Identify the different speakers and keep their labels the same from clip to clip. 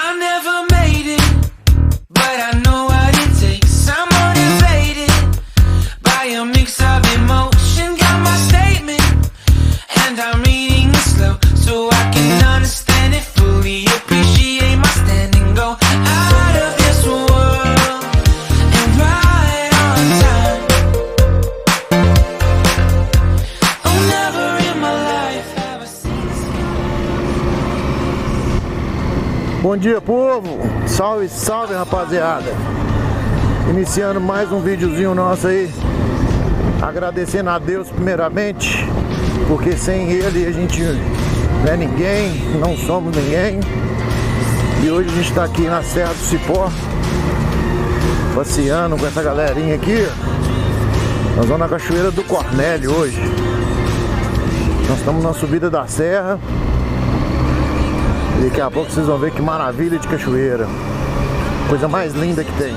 Speaker 1: I never made it, but I know what it takes. I'm motivated by a mix of emotion. Got my statement, and I'm reading it slow so I can understand it fully. Appreciate my standing, go out of this world and right on time. Oh, never in my life have I seen this.
Speaker 2: Bom dia, povo! Salve, salve, rapaziada! Iniciando mais um videozinho nosso aí, agradecendo a Deus primeiramente, porque sem Ele a gente não é ninguém, não somos ninguém. E hoje a gente está aqui na Serra do Cipó, passeando com essa galerinha aqui. Nós vamos na Cachoeira do Cornélio hoje. Nós estamos na subida da serra. E daqui a pouco vocês vão ver que maravilha de cachoeira. Coisa mais linda que tem.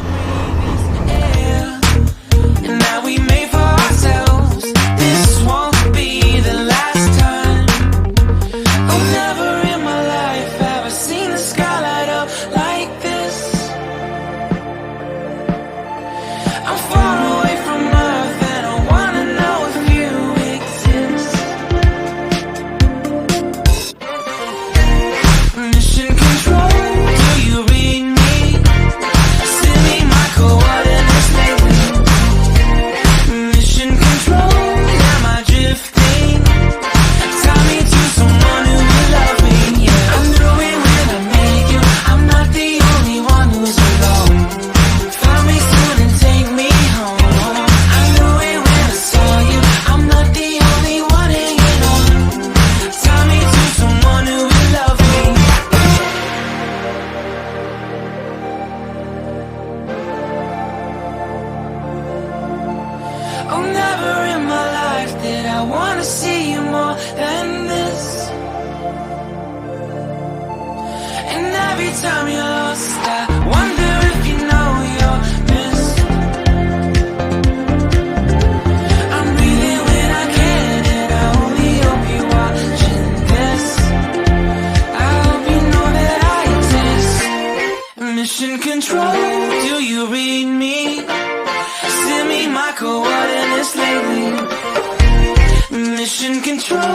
Speaker 1: Oh, never in my life did I wanna see you more than this. And every time you're lost, I wonder if you know you're missed. I'm breathing when I can, and I only hope you're watching this. I hope you know that I exist. Mission control, do you read me? Send me my coordinates lately. Mission control.